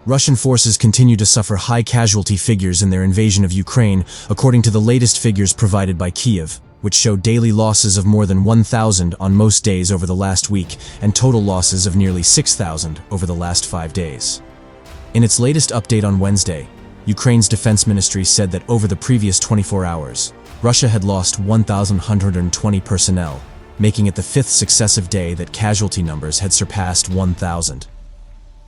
Russian forces continue to suffer high casualty figures in their invasion of Ukraine, according to the latest figures provided by Kyiv, which show daily losses of more than 1,000 on most days over the last week and total losses of nearly 6,000 over the last 5 days. In its latest update on Wednesday, Ukraine's defense ministry said that over the previous 24 hours, Russia had lost 1,120 personnel, making it the 5th successive day that casualty numbers had surpassed 1,000.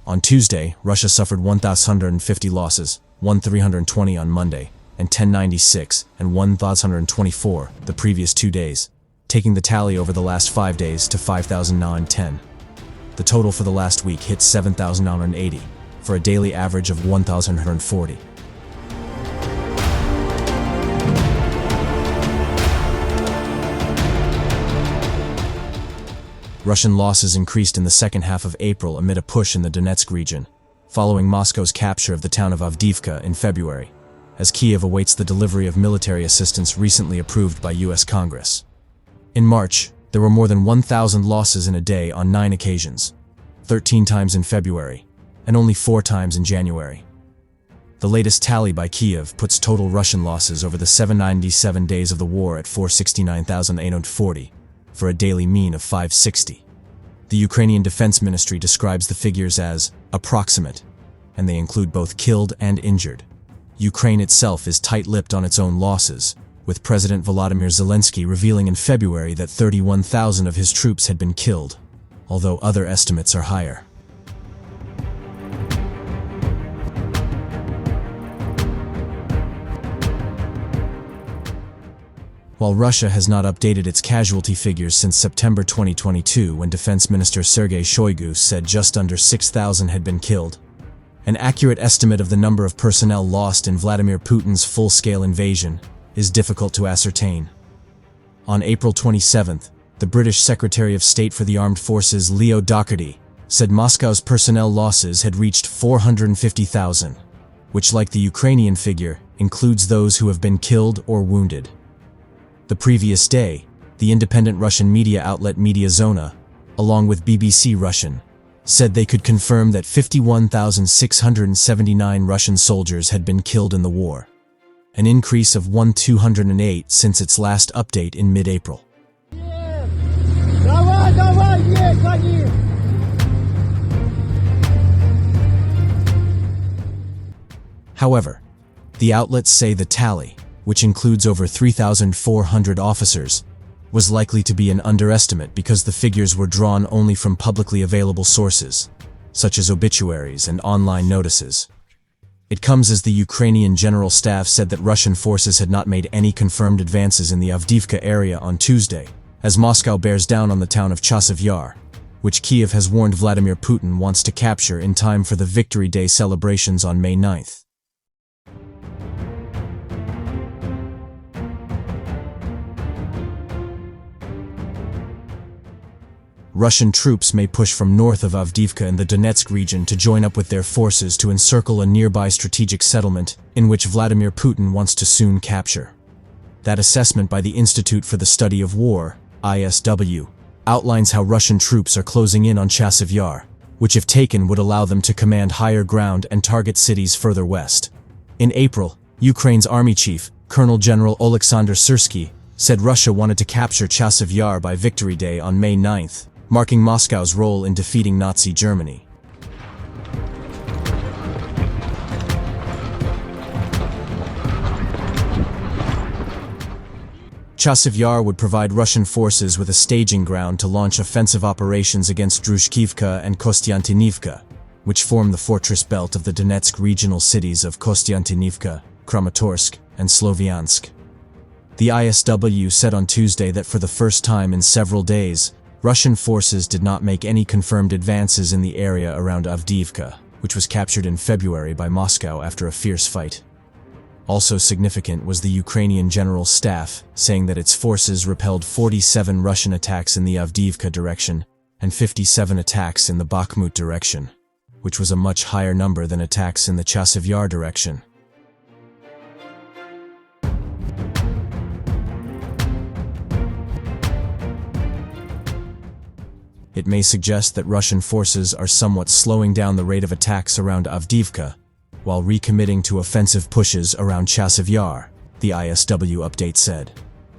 On Tuesday, Russia suffered 1,150 losses, 1,320 on Monday, and 1,096 and 1,124 the previous 2 days, taking the tally over the last 5 days to 5,910. The total for the last week hit 7,980, for a daily average of 1,140. Russian losses increased in the second half of April amid a push in the Donetsk region, following Moscow's capture of the town of Avdiivka in February, as Kyiv awaits the delivery of military assistance recently approved by U.S. Congress. In March, there were more than 1,000 losses in a day on 9 occasions, 13 times in February, and only 4 times in January. The latest tally by Kyiv puts total Russian losses over the 797 days of the war at 469,840, for a daily mean of 560. The Ukrainian Defense Ministry describes the figures as approximate, and they include both killed and injured. Ukraine itself is tight-lipped on its own losses, with President Volodymyr Zelensky revealing in February that 31,000 of his troops had been killed, although other estimates are higher. While Russia has not updated its casualty figures since September 2022, when Defense Minister Sergei Shoigu said just under 6,000 had been killed, an accurate estimate of the number of personnel lost in Vladimir Putin's full-scale invasion is difficult to ascertain. On April 27th, the British Secretary of State for the Armed Forces Leo Doherty said Moscow's personnel losses had reached 450,000, which, like the Ukrainian figure, includes those who have been killed or wounded. The previous day, the independent Russian media outlet Media Zona, along with BBC Russian, said they could confirm that 51,679 Russian soldiers had been killed in the war, an increase of 1,208 since its last update in mid-April. However, the outlets say the tally, which includes over 3,400 officers, was likely to be an underestimate because the figures were drawn only from publicly available sources, such as obituaries and online notices. It comes as the Ukrainian General Staff said that Russian forces had not made any confirmed advances in the Avdiivka area on Tuesday, as Moscow bears down on the town of Chasiv Yar, which Kyiv has warned Vladimir Putin wants to capture in time for the Victory Day celebrations on May 9th. Russian troops may push from north of Avdiivka in the Donetsk region to join up with their forces to encircle a nearby strategic settlement in which Vladimir Putin wants to soon capture. That assessment by the Institute for the Study of War, ISW, outlines how Russian troops are closing in on Chasiv Yar, which if taken would allow them to command higher ground and target cities further west. In April, Ukraine's army chief, Colonel General Oleksandr Syrsky, said Russia wanted to capture Chasiv Yar by Victory Day on May 9th, marking Moscow's role in defeating Nazi Germany. Chasiv Yar would provide Russian forces with a staging ground to launch offensive operations against Druzhkivka and Kostiantynivka, which form the fortress belt of the Donetsk regional cities of Kostiantynivka, Kramatorsk, and Sloviansk. The ISW said on Tuesday that for the first time in several days, Russian forces did not make any confirmed advances in the area around Avdiivka, which was captured in February by Moscow after a fierce fight. Also significant was the Ukrainian General Staff saying that its forces repelled 47 Russian attacks in the Avdiivka direction, and 57 attacks in the Bakhmut direction, which was a much higher number than attacks in the Chasiv Yar direction. It may suggest that Russian forces are somewhat slowing down the rate of attacks around Avdiivka, while recommitting to offensive pushes around Chasiv Yar, the ISW update said.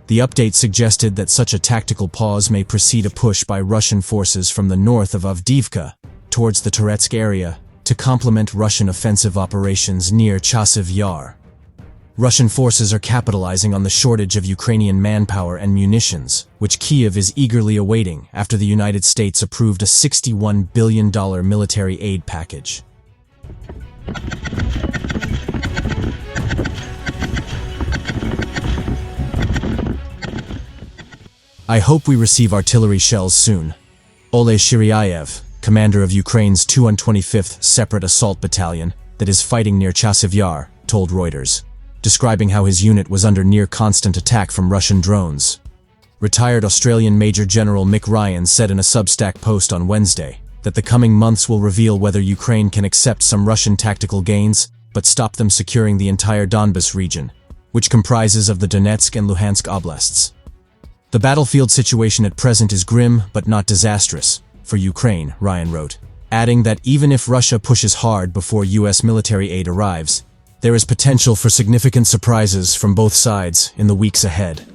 The update suggested that such a tactical pause may precede a push by Russian forces from the north of Avdiivka towards the Donetsk area to complement Russian offensive operations near Chasiv Yar. Russian forces are capitalizing on the shortage of Ukrainian manpower and munitions, which Kyiv is eagerly awaiting after the United States approved a $61 billion military aid package. I hope we receive artillery shells soon. Oleh Shiryayev, commander of Ukraine's 225th Separate Assault Battalion that is fighting near Chasiv Yar, told Reuters, describing how his unit was under near-constant attack from Russian drones. Retired Australian Major General Mick Ryan said in a Substack post on Wednesday that the coming months will reveal whether Ukraine can accept some Russian tactical gains but stop them securing the entire Donbas region, which comprises of the Donetsk and Luhansk oblasts. The battlefield situation at present is grim but not disastrous for Ukraine, Ryan wrote, adding that even if Russia pushes hard before US military aid arrives, there is potential for significant surprises from both sides in the weeks ahead.